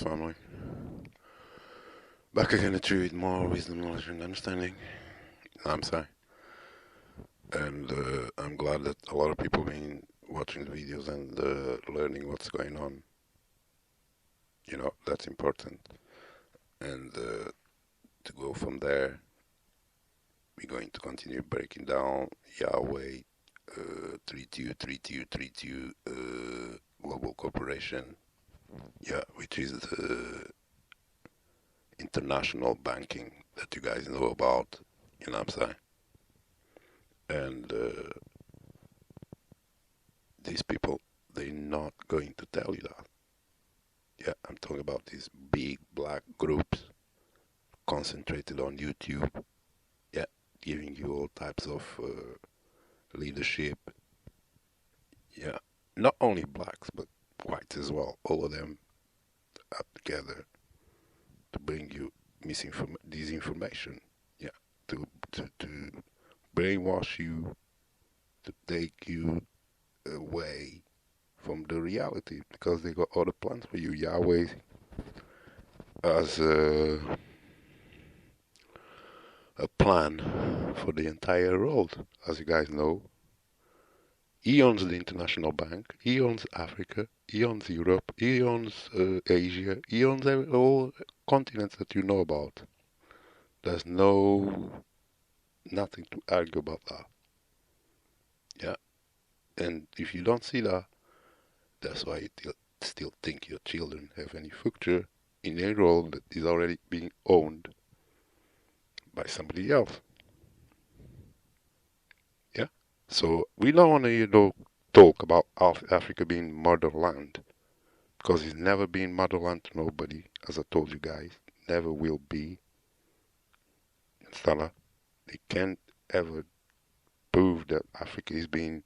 family. Back again at you with more wisdom, knowledge, and understanding. I'm sorry. And I'm glad that a lot of people been watching the videos and learning what's going on. That's important. And to go from there, we're going to continue breaking down Yahweh, 323232 Global Corporation, which is the international banking that you guys know about, what I'm saying? And these people, they're not going to tell you that. Yeah, I'm talking about these big black groups concentrated on YouTube. Yeah, giving you all types of leadership. Yeah, not only blacks, but whites as well. All of them up together to bring you disinformation. Yeah, to brainwash you, to take you away from the reality because they got other plans for you. Yahweh has a plan for the entire world. As you guys know, he owns the international bank, he owns Africa, he owns Europe, he owns Asia, he owns all continents that you know about. There's nothing to argue about that. Yeah, and if you don't see that, that's why you still think your children have any future in a role that is already being owned by somebody else. Yeah. So we don't want to, talk about Africa being motherland because it's never been motherland to nobody, as I told you guys. Never will be. Stella, they can't ever prove that Africa is being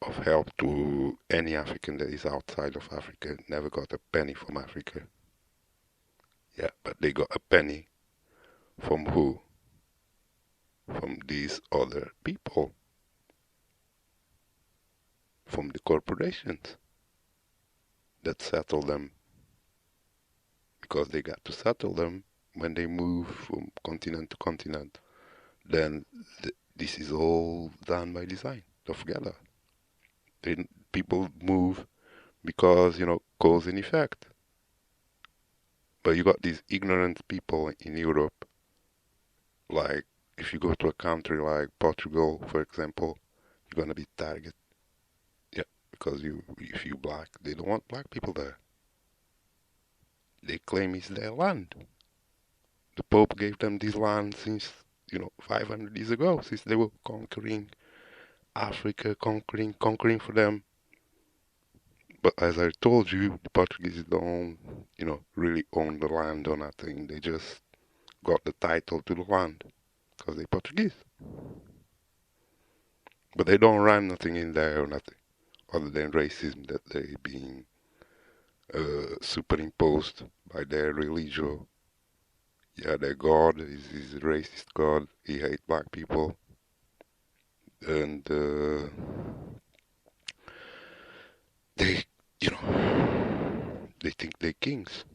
of help to any African that is outside of Africa. Never got a penny from Africa. Yeah, but they got a penny from who? From these other people. From the corporations that settle them because they got to settle them when they move from continent to continent. Then this is all done by design. Don't forget that. People move because, cause and effect. But you got these ignorant people in Europe, like if you go to a country like Portugal, for example, you're gonna be targeted. Yeah, because if you black, they don't want black people there. They claim it's their land. The Pope gave them this land since, 500 years ago, since they were conquering Africa, conquering for them. But as I told you, the Portuguese don't, really own the land or nothing. They just got the title to the land because they're Portuguese. But they don't run nothing in there or nothing other than racism that they being superimposed by their religio. Yeah, their God is a racist God. He hates black people. And they, they think they're kings.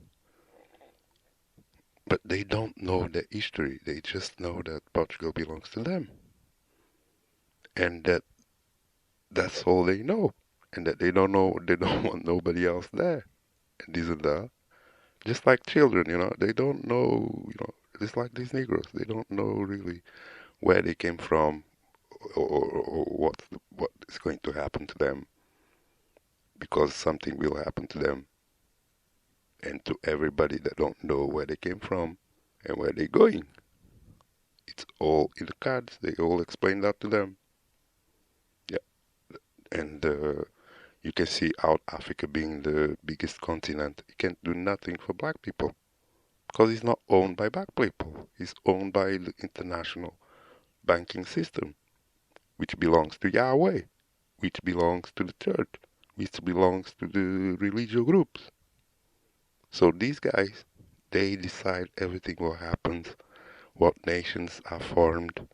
But they don't know the history. They just know that Portugal belongs to them. And that's all they know. And that they don't know, they don't want nobody else there. And this and that. Just like children, they don't know, just like these Negroes. They don't know really where they came from or what is going to happen to them because something will happen to them and to everybody that don't know where they came from and where they're going. It's all in the cards. They all explain that to them. Yeah, and you can see out Africa being the biggest continent. It can't do nothing for black people because it's not owned by black people. It's owned by the international banking system, which belongs to Yahweh, which belongs to the church, which belongs to the religious groups. So these guys, they decide everything what happens, what nations are formed,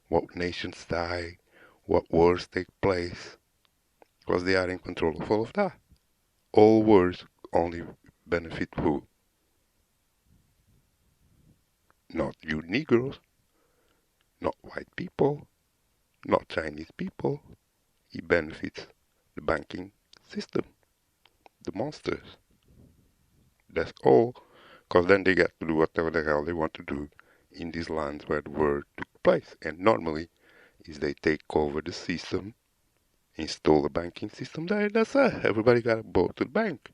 what nations die, what wars take place, because they are in control of all of that. All wars only benefit who? Not you Negroes, not white people, not Chinese people. It benefits the banking system, the monsters. That's all. Because then they get to do whatever the hell they want to do in these lands where the war took place. And normally, is they take over the system, install the banking system there, that's it. Everybody got to go to the bank.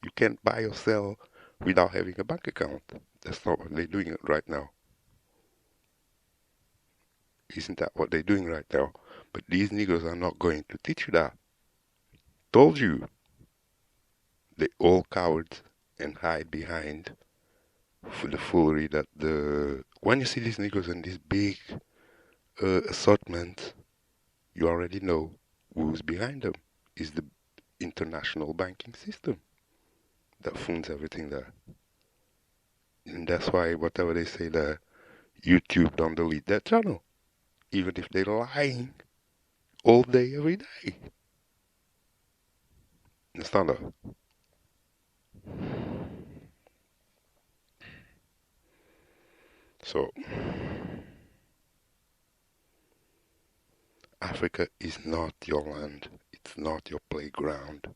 You can't buy or sell without having a bank account. That's not what they're doing right now. Isn't that what they're doing right now? But these niggas are not going to teach you that. Told you. They all cowards and hide behind for the foolery that when you see these niggas in this big assortment, you already know who's behind them. Is the international banking system that funds everything there. And that's why whatever they say there, YouTube don't delete that channel. Even if they're lying all day, every day. Understand that? So, Africa is not your land. It's not your playground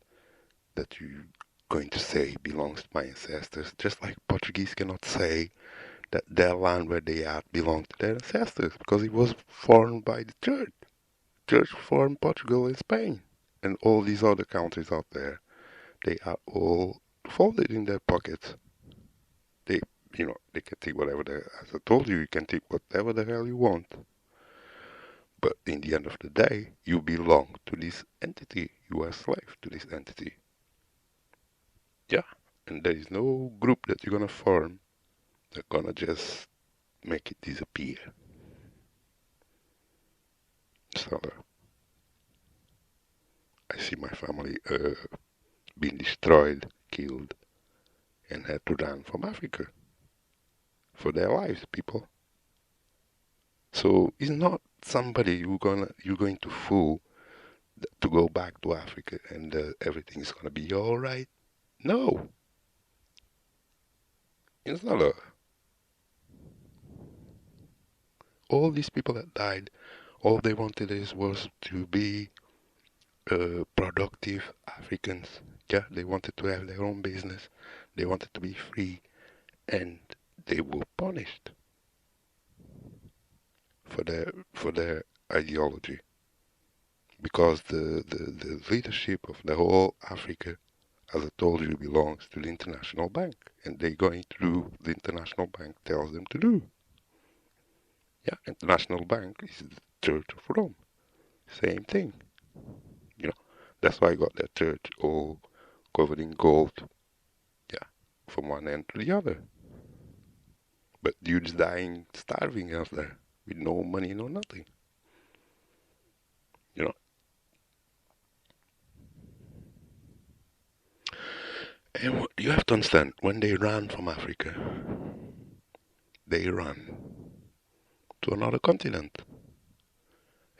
that you're going to say belongs to my ancestors. Just like Portuguese cannot say that their land where they are belongs to their ancestors because it was formed by the church. Church formed Portugal and Spain and all these other countries out there. They are all folded in their pockets. They, they can take whatever as I told you, you can take whatever the hell you want. But in the end of the day, you belong to this entity. You are a slave to this entity. Yeah. And there is no group that you're gonna form that's gonna just make it disappear. So I see my family being destroyed, killed, and had to run from Africa for their lives, people. So it's not somebody you're going to fool to go back to Africa and everything's gonna be all right. No, it's not a. All these people that died, all they wanted was to be productive Africans. Yeah, they wanted to have their own business. They wanted to be free, and they were punished for their ideology because the leadership of the whole Africa, as I told you, belongs to the international bank, and they're going to do the international bank tells them to do. Yeah, international bank is the Church of Rome. Same thing. That's why I got that church all covered in gold. Yeah, from one end to the other. But dudes dying, starving out there with no money, no nothing. You know. And you have to understand, when they run from Africa, they run to another continent.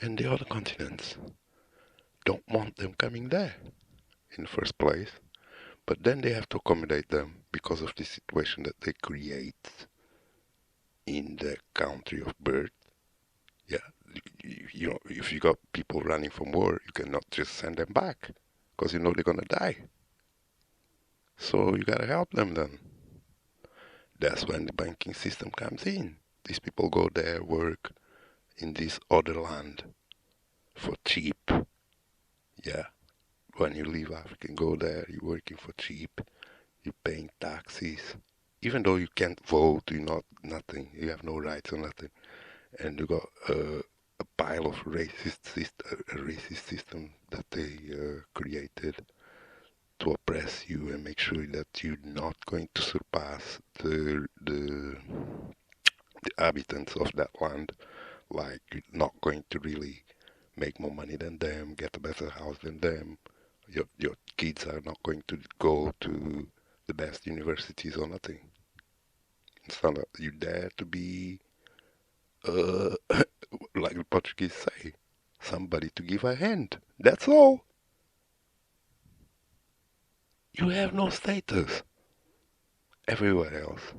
And the other continents don't want them coming there in the first place. But then they have to accommodate them because of the situation that they create in the country of birth. Yeah, if you got people running from war, you cannot just send them back because they're gonna die. So you gotta help them then. That's when the banking system comes in. These people go there, work in this other land for cheap. Yeah, when you leave Africa and go there, you're working for cheap. You're paying taxes. Even though you can't vote, you're not nothing. You have no rights or nothing. And you got a pile of racist system that they created to oppress you and make sure that you're not going to surpass the inhabitants of that land. Like you're not going to really make more money than them, get a better house than them. Your kids are not going to go to the best universities or nothing. It's not that you're there to be uh, like the Portuguese say, somebody to give a hand. That's all. You have no status. everywhere else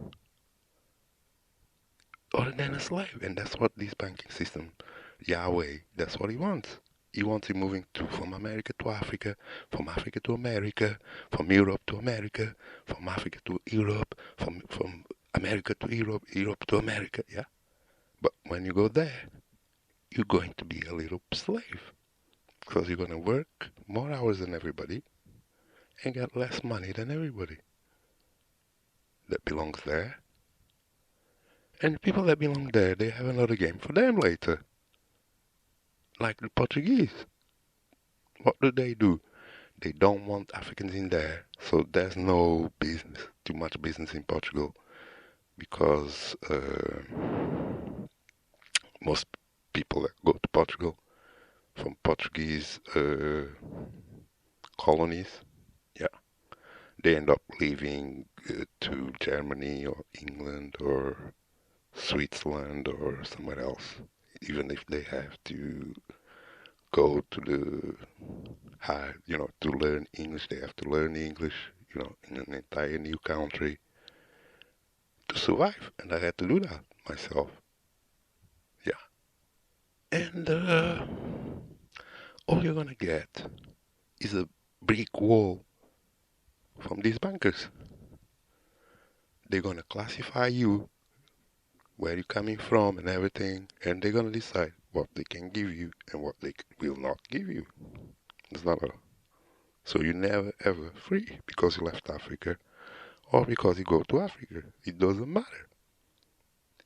other than a slave. And that's what this banking system, Yahweh, that's what he wants. He wants you moving from America to Africa, from Africa to America, from Europe to America, from Africa to Europe, from America to Europe, Europe to America, yeah? But when you go there, you're going to be a little slave because you're going to work more hours than everybody and get less money than everybody that belongs there. And the people that belong there, they have another game for them later. Like the Portuguese. What do? They don't want Africans in there. So there's no business, too much business in Portugal because most people that go to Portugal from Portuguese colonies, yeah, they end up leaving to Germany or England or Switzerland or somewhere else, even if they have to go to the high, to learn English, they have to learn English, in an entire new country to survive. And I had to do that myself. Yeah. And all you're gonna get is a brick wall from these bankers. They're gonna classify you, where you're coming from and everything, and they're gonna decide what they can give you and what they will not give you. It's not a So you're never ever free because you left Africa or because you go to Africa. It doesn't matter.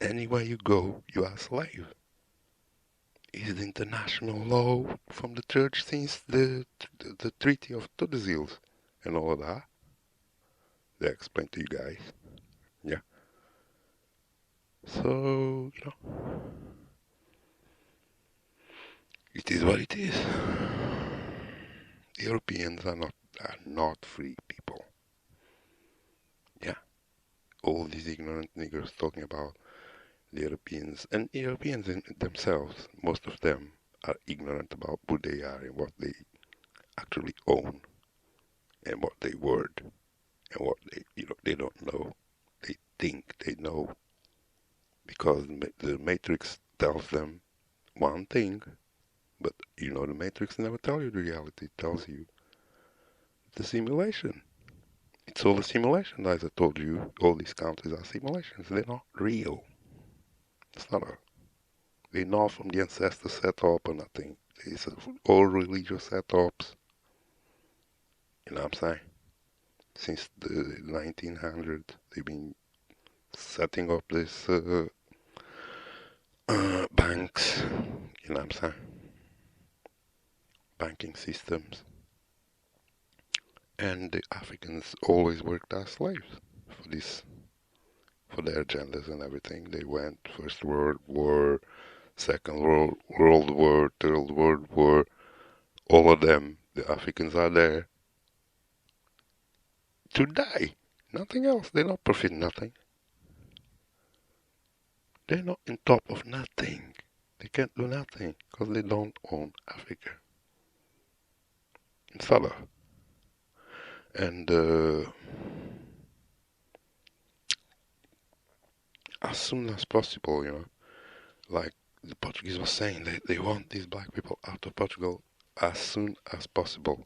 Anywhere you go, you are a slave. It's the international law from the church since the Treaty of Tordesillas and all of that. They explain to you guys. Yeah. So, it is what it is. Europeans are not free people. Yeah. All these ignorant niggers talking about the Europeans, and Europeans in themselves, most of them are ignorant about who they are and what they actually own and what they worth and what they don't know. They think they know because the Matrix tells them one thing, but the Matrix never tells you the reality. It tells you the simulation. It's all a simulation, as I told you. All these countries are simulations. They're not real. It's not a They know from the ancestor setup or nothing. It's all religious setups. You know what I'm saying? Since the 1900s, they've been setting up this banks. You know what I'm saying? Banking systems. And the Africans always worked as slaves for their agendas and everything. They went First World War, Second World War, Third World War. All of them, the Africans are there to die. Nothing else. They don't profit nothing. They're not on top of nothing. They can't do nothing because they don't own Africa. It's other. And as soon as possible, like the Portuguese was saying, they want these black people out of Portugal as soon as possible.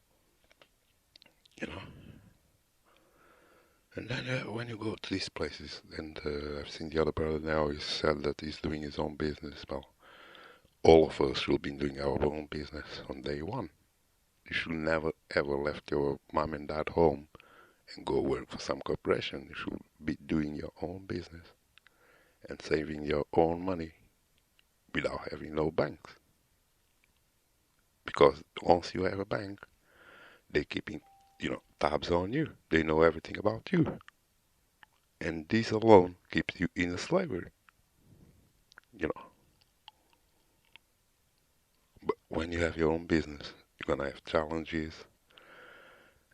And then when you go to these places, and I've seen the other brother now, he said that he's doing his own business. Well, all of us should be doing our own business on day one. You should never ever left your mom and dad home and go work for some corporation. You should be doing your own business and saving your own money without having no banks. Because once you have a bank, they keeping tabs on you. They know everything about you. And this alone keeps you in slavery. But when you have your own business, you're gonna have challenges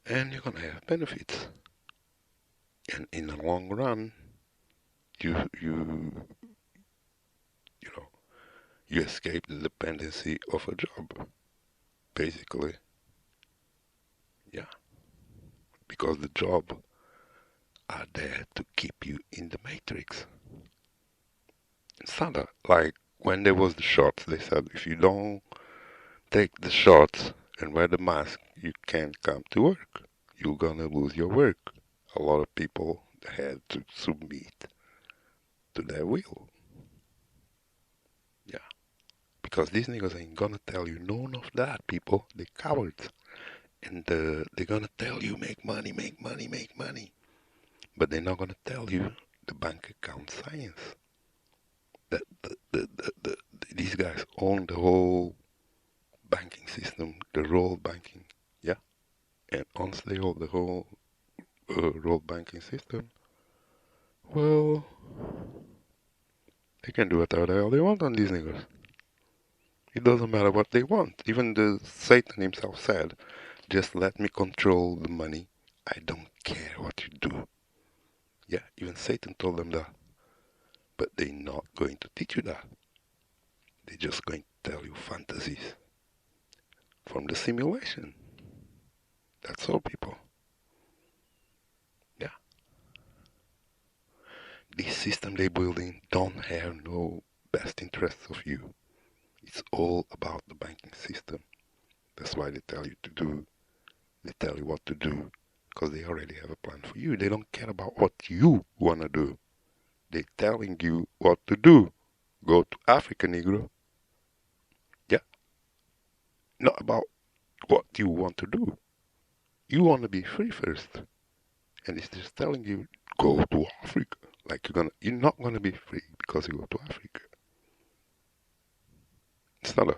and you're gonna have benefits. And in the long run, you escape the dependency of a job, basically. Yeah. Because the job are there to keep you in the matrix. It's not like when there was the shots, they said if you don't take the shots and wear the mask, you can't come to work. You're gonna lose your work. A lot of people had to submit to their will. Yeah. Because these niggas ain't gonna tell you none of that, people. They cowards. And they're gonna tell you make money, make money, make money. But they're not gonna tell you the bank account science. That these guys own the whole banking system, the roll banking. Yeah. And once they own the whole roll banking system, well, they can do whatever the hell they want on these niggas. It doesn't matter what they want. Even the Satan himself said, just let me control the money. I don't care what you do. Yeah, even Satan told them that. But they're not going to teach you that. They're just going to tell you fantasies from the simulation. That's all, people. Yeah. This system they're building don't have no best interests of you. It's all about the banking system. That's why they tell you to do. They tell you what to do. Because they already have a plan for you. They don't care about what you want to do. They're telling you what to do. Go to Africa, Negro. Yeah. Not about what you want to do. You want to be free first. And it's just telling you, go to Africa. Like you're not gonna be free because you go to Africa. It's not a,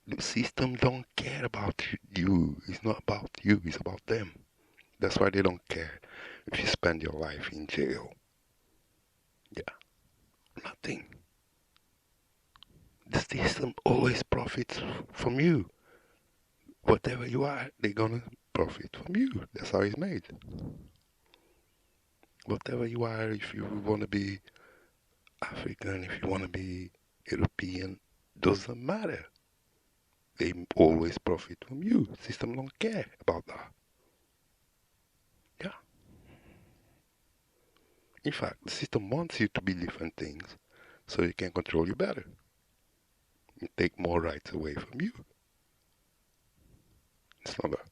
the system don't care about you. It's not about you, it's about them. That's why they don't care if you spend your life in jail. Yeah, nothing. The system always profits from you. Whatever you are, they're gonna profit from you. That's how it's made. Whatever you are, if you want to be African, if you want to be European, doesn't matter. They always profit from you. The system don't care about that. Yeah. In fact, the system wants you to be different things so it can control you better and take more rights away from you. It's not that.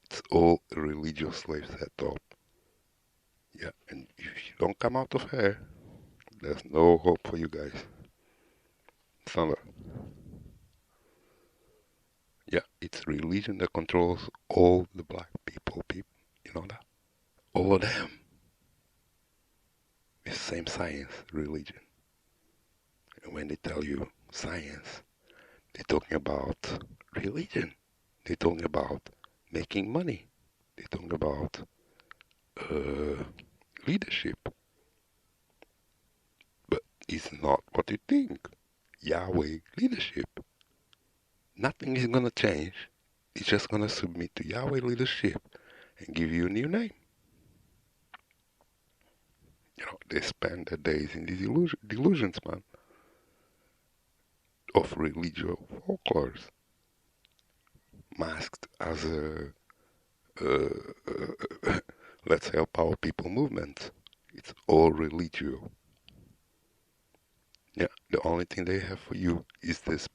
It's all a religious slave setup. Yeah, and if you don't come out of here, there's no hope for you guys. It's not that. Yeah, it's religion that controls all the black people. You know that? All of them. It's the same science, religion. And when they tell you science, they're talking about religion. They're talking about making money. They're talking about leadership. But it's not what you think. Yahweh leadership. Nothing is going to change. It's just going to submit to Yahweh leadership and give you a new name. You know, they spend their days in these delusions, man, of Religio folklores, masked as a let's help our people movement. It's all Religio. Yeah, the only thing they have for you is this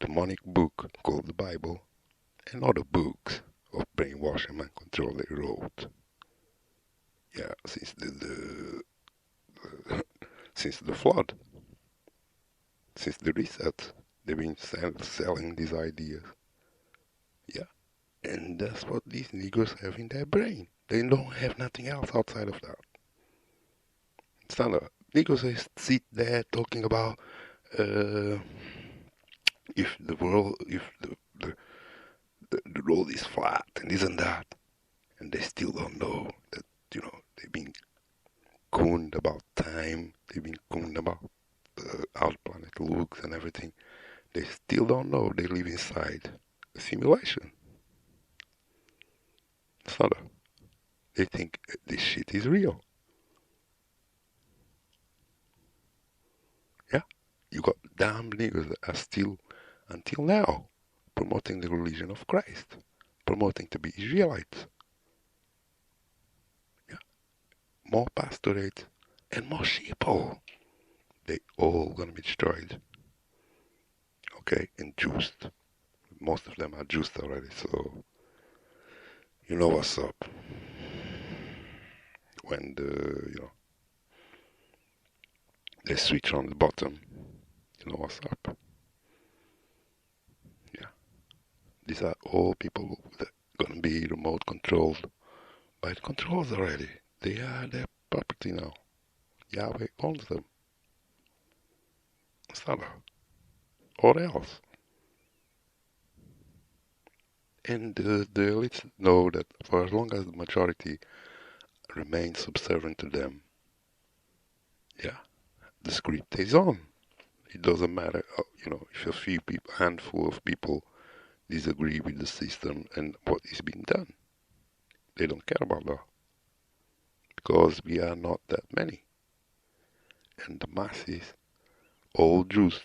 demonic book called the Bible and other books of brainwash and mind control they wrote. Yeah, since since the flood, since the reset, they've been selling these ideas. Yeah, and that's what these niggers have in their brain. They don't have nothing else outside of that. It's not a niggers sit there talking about if the world, if the road is flat and isn't that, and they still don't know that, you know, they've been cooned about time, they've been cooned about how the planet looks and everything. They still don't know they live inside a simulation. It's not a, they think this shit is real. Yeah, you got damn niggas that are still, until now, promoting the religion of Christ, promoting to be Israelites. more pastorate, and more sheeple. They all gonna be destroyed. Okay, and juiced. Most of them are juiced already, so you know what's up. When they switch on the bottom, you know what's up. Yeah, these are all people that gonna be remote controlled by the controls already. They are their property now. Yahweh owns them. Salah, or else. And the elites know that for as long as the majority remains subservient to them, yeah, the script is on. It doesn't matter, if a few people, handful of people disagree with the system and what is being done. They don't care about that because we are not that many. And the masses, all Jews,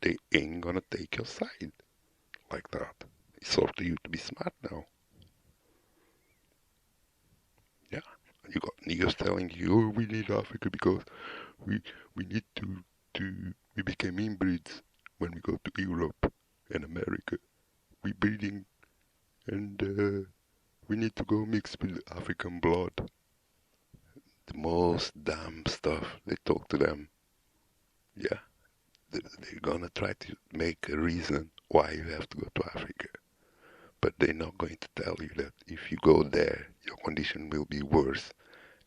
they ain't gonna take your side like that. It's up to you to be smart now. Yeah, you got niggas telling you, oh, we need Africa because we we need we became inbreds when we go to Europe and America. We breeding and we need to go mix with African blood. The most damn stuff they talk to them. Yeah, they're gonna try to make a reason why you have to go to Africa. But they're not going to tell you that if you go there, your condition will be worse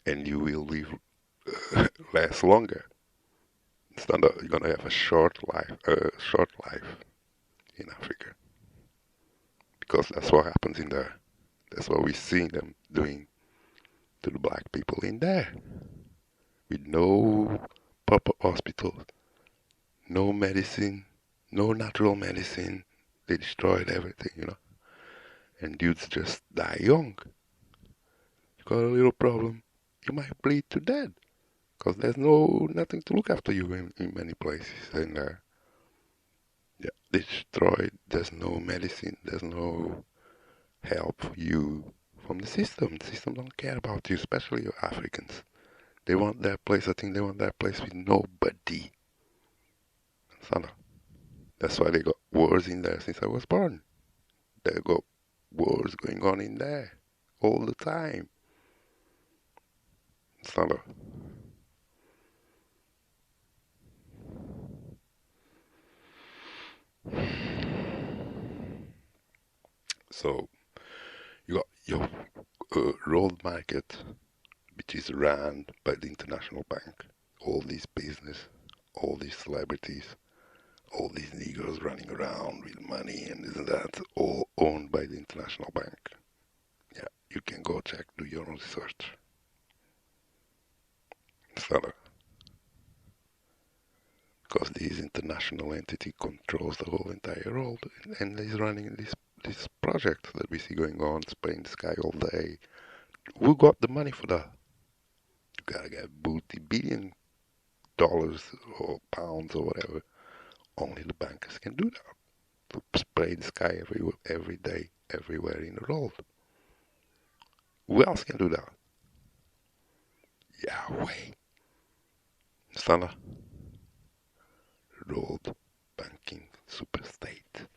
and you will live less longer. It's not you're gonna have a short life in Africa because that's what happens in there. That's what we see them doing to the black people in there, with no proper hospitals, no medicine, no natural medicine. They destroyed everything. And dudes just die young. You got a little problem, you might bleed to death because there's nothing to look after you in many places. And yeah, destroyed. There's no medicine. There's no help for you from the system. The system don't care about you, especially your Africans. They want their place. I think they want their place with nobody. That's why they got wars in there since I was born. They got wars going on in there all the time. So you got your road market, which is run by the international bank. All these business, all these celebrities, all these Negroes running around with money and this and that, all owned by the international bank. Yeah, you can go check, do your own research. Because this international entity controls the whole entire world and is running this project that we see going on, spraying the sky all day. Who got the money for that? You gotta get billion dollars or pounds or whatever. Only the bankers can do that. To spray the sky every day, everywhere in the world. Who else can do that? Yahweh. Sana. World banking superstate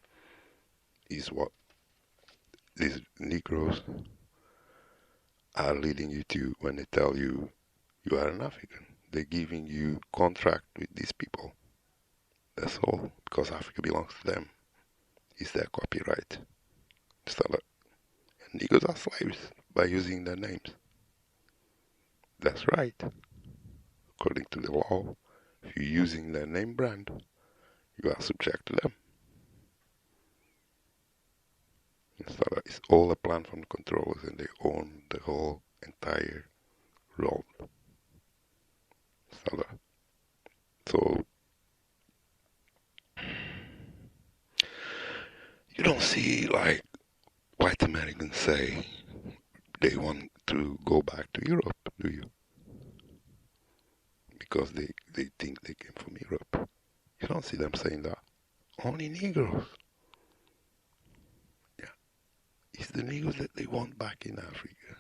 is what these Negroes are leading you to when they tell you you are an African. They're giving you contract with these people. That's all, because Africa belongs to them. It's their copyright. And Negroes are slaves by using their names. That's right. According to the law, if you're using their name brand, you are subject to them. It's all a plan from the controllers and they own the whole entire world. So you don't see like white Americans say they want to go back to Europe, do you? Because they think they came from Europe. You don't see them saying that. Only Negroes. Yeah. It's the Negroes that they want back in Africa.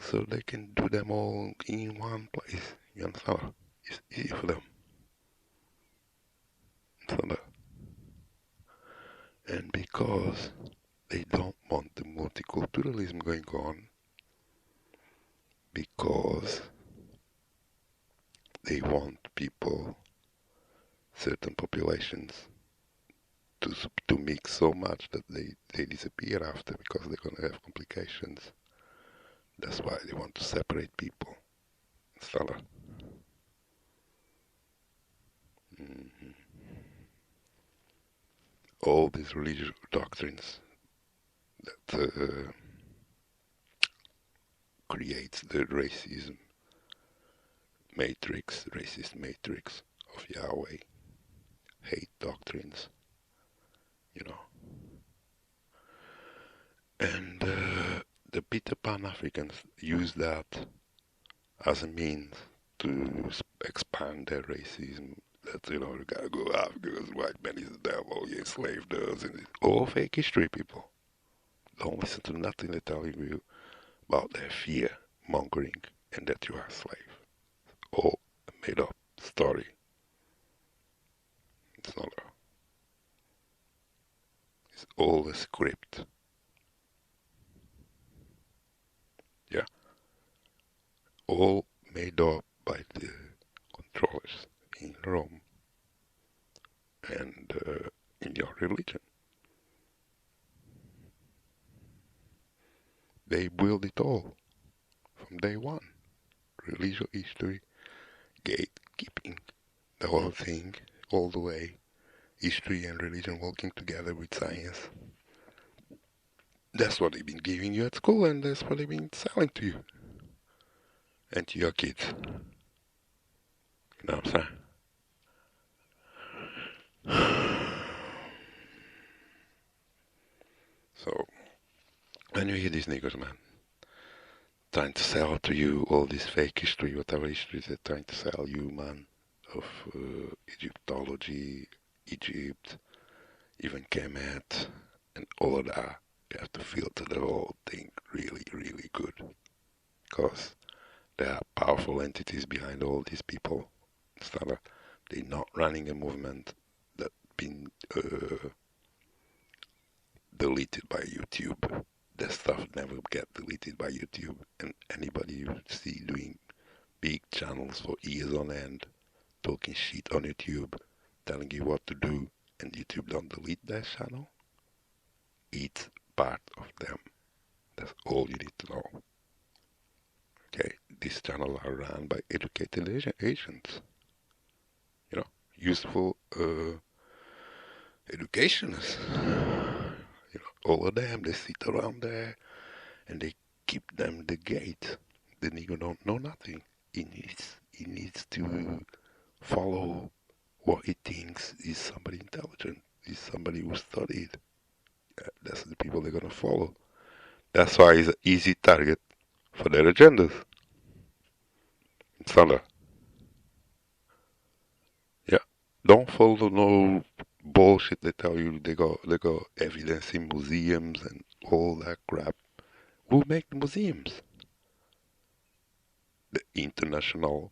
so they can do them all in one place. You understand? It's easy for them. Understand? And because they don't want the multiculturalism going on, because they want people, certain populations, to mix so much that they disappear after because they're going to have complications. That's why they want to separate people. Stella. Mm-hmm. All these religious doctrines that creates the racism matrix, racist matrix of Yahweh, hate doctrines, you know. And the Peter Pan Africans use that as a means to expand their racism. That, you know, you gotta go Africa because white man is the devil, he enslaved us, and it's all fake history, people. Don't listen to nothing they're telling you about their fear mongering and that you are a slave. All a made up story. It's not a, it's all a script. Yeah. All made up by the controllers in Rome and in your religion. They build it all from day one. Religio history, gatekeeping, the whole thing, all the way. History and religion working together with science. That's what they've been giving you at school, and that's what they've been selling to you and to your kids. You know what I'm saying? So, when you hear these niggers, man, trying to sell to you all this fake history, whatever history they're trying to sell you, man, of Egyptology, Egypt, even Kemet, and all of that, you have to filter the whole thing really, really good. Because there are powerful entities behind all these people. They're not running a movement that's been deleted by YouTube. Their stuff never get deleted by YouTube. And anybody you see doing big channels for years on end, talking shit on YouTube, telling you what to do, and YouTube don't delete their channel, it's part of them. That's all you need to know. Okay, these channels are run by educated Asians. You know, useful educationists. You know, all of them, they sit around there and they keep them the gate. The nigger don't know nothing. He needs to follow what he thinks is somebody intelligent, is somebody who studied. That's the people they're gonna follow. That's why he's an easy target for their agendas. Sandra, yeah. Don't follow no bullshit they tell you they got evidence in museums and all that crap. Who make the museums? The international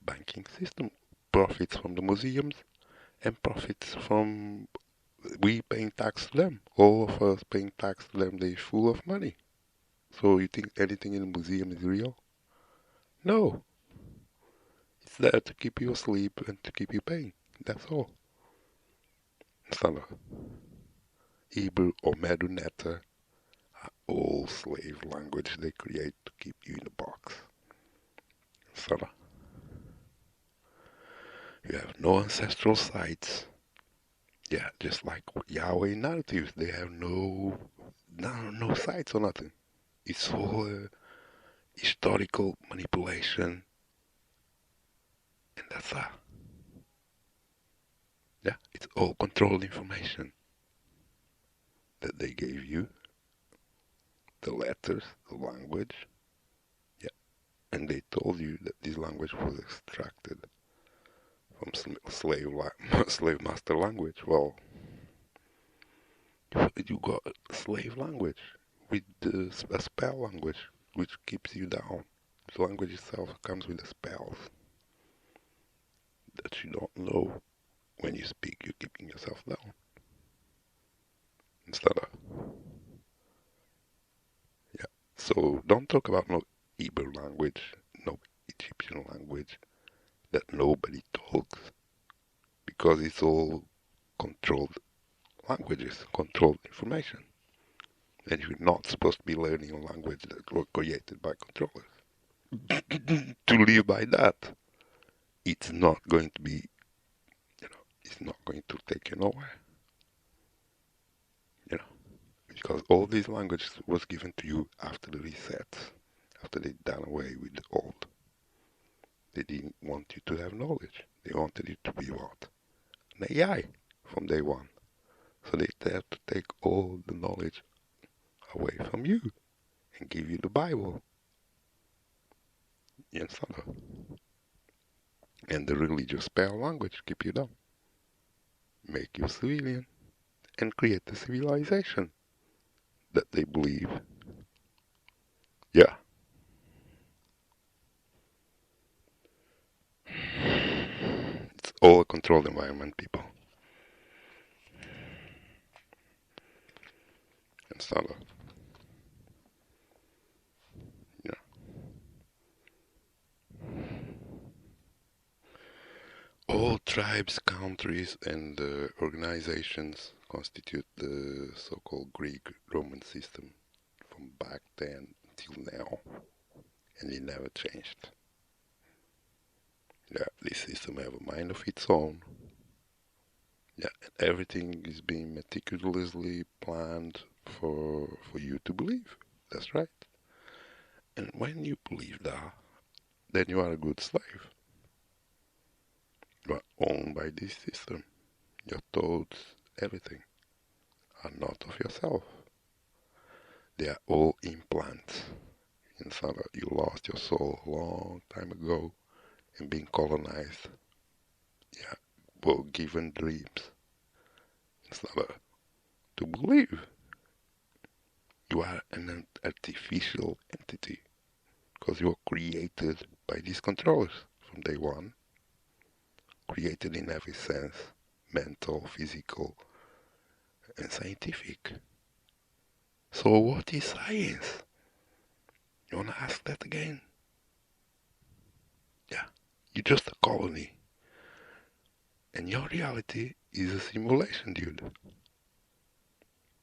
banking system profits from the museums and profits from we paying tax to them. All of us paying tax to them, they full of money. So you think anything in the museum is real? No. It's there to keep you asleep and to keep you paying. That's all. Standard. Hebrew or Medunetta are all slave language they create to keep you in a box. Standard. You have no ancestral sites. Yeah, just like Yahweh narratives, they have no sites or nothing. It's all historical manipulation, and that's that. Yeah, it's all controlled information that they gave you, the letters, the language, yeah, and they told you that this language was extracted from slave master language. Well, you got slave language with a spell language. which keeps you down. The language itself comes with the spells that you don't know. When you speak, you're keeping yourself down. Instead of, yeah. So don't talk about no Hebrew language, no Egyptian language that nobody talks, because it's all controlled languages, controlled information. And you're not supposed to be learning a language that was created by controllers. To live by that, it's not going to be, it's not going to take you nowhere. Because all these languages was given to you after the reset, after they done away with the old. They didn't want you to have knowledge. They wanted you to be what? An AI from day one. So they had to take all the knowledge away from you and give you the Bible. You understand? And the religious spell language keep you down. Make you civilian and create a civilization that they believe. Yeah. It's all a controlled environment, people. Understand? Yeah. All tribes, countries, and organizations constitute the so-called Greek-Roman system from back then till now, and it never changed. Yeah, this system have a mind of its own. Yeah, and everything is being meticulously planned for you to believe. That's right. And when you believe that, then you are a good slave. You are owned by this system. Your thoughts, everything, are not of yourself. They are all implants. Inside you lost your soul a long time ago and being colonized. Yeah, were given dreams. Instead to believe you are an artificial entity because you were created by these controllers from day one. Created in every sense, mental, physical, and scientific. So what is science? You wanna ask that again? Yeah, you're just a colony. And your reality is a simulation, dude.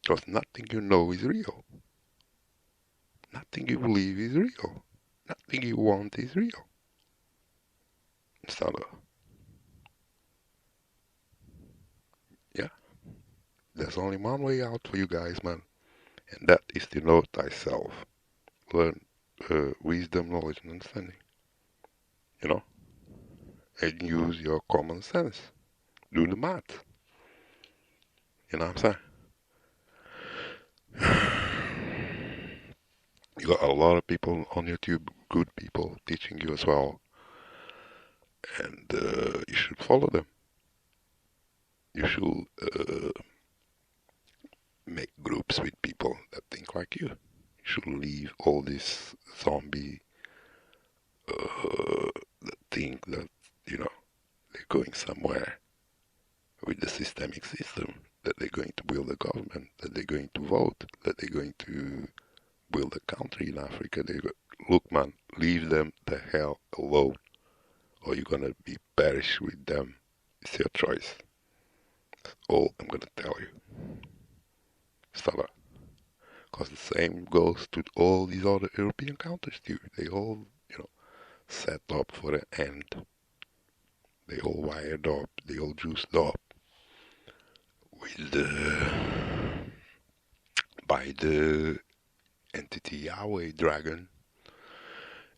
Because nothing you know is real. Nothing you believe is real. Nothing you want is real. So, yeah, there's only one way out for you guys, man. And that is to know thyself. Learn wisdom, knowledge, and understanding. You know? And use your common sense. Do the math. You know what I'm saying? You got a lot of people on YouTube, good people, teaching you as well. And you should follow them. You should make groups with people that think like you. You should leave all this zombie that think that, they're going somewhere with the systemic system, that they're going to build a government, that they're going to vote, that they're going to build a country in Africa. Look, man, leave them the hell alone, or you're gonna be perish with them. It's your choice. That's all I'm gonna tell you. Stella. Because the same goes to all these other European countries too. They all, set up for an end. They all wired up, they all juiced up with by the entity Yhwh dragon,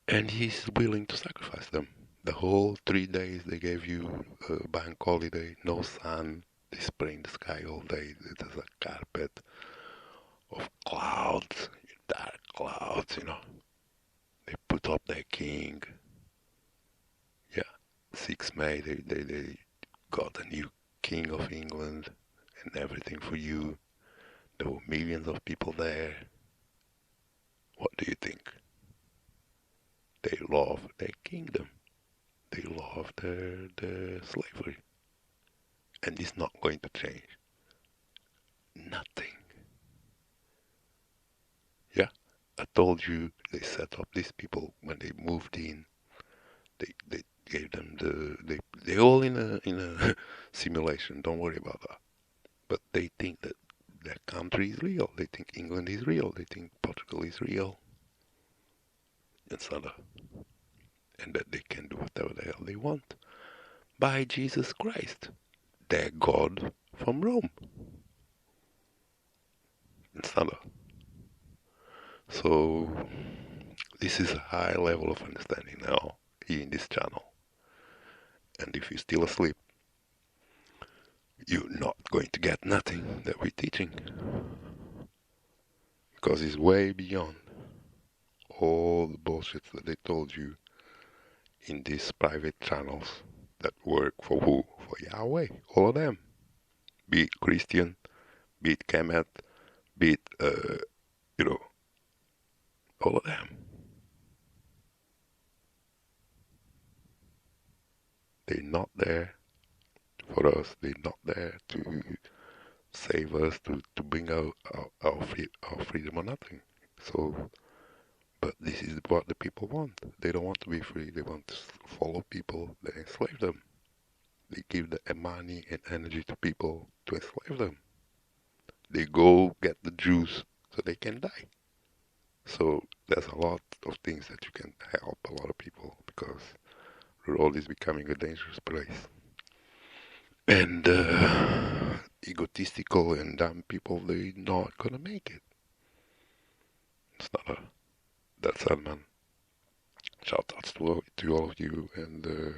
and he's willing to sacrifice them. The whole 3 days they gave you a bank holiday, no sun, they spray in the sky all day. There's a carpet of clouds, dark clouds, They put up their king. Yeah, 6 May, they got a new king of England and everything for you. There were millions of people there. What do you think? They love their kingdom. They love their slavery. And it's not going to change. Nothing. Yeah? I told you they set up these people when they moved in. They gave them they all in a simulation. Don't worry about that. But they think that their country is real. They think England is real. They think Portugal is real. It's not a, and that they can do whatever the hell they want by Jesus Christ, their God from Rome. It's not a, so this is a high level of understanding now here in this channel. And if you're still asleep, you're not going to get nothing that we're teaching. Because it's way beyond all the bullshit that they told you in these private channels that work for who? For Yahweh. All of them. Be it Christian, be it Kemet, be it, all of them. They're not there for us. They're not there to save us, to bring out our freedom or nothing. So, but this is what the people want. They don't want to be free. They want to follow people that enslave them. They give the money and energy to people to enslave them. They go get the Jews so they can die. So there's a lot of things that you can help a lot of people because the world is becoming a dangerous place. And egotistical and dumb people, they're not gonna make it. It's not a, that's sad, man. Shout outs to all of you, and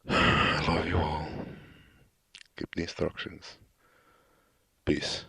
I love you all. Keep the instructions. Peace.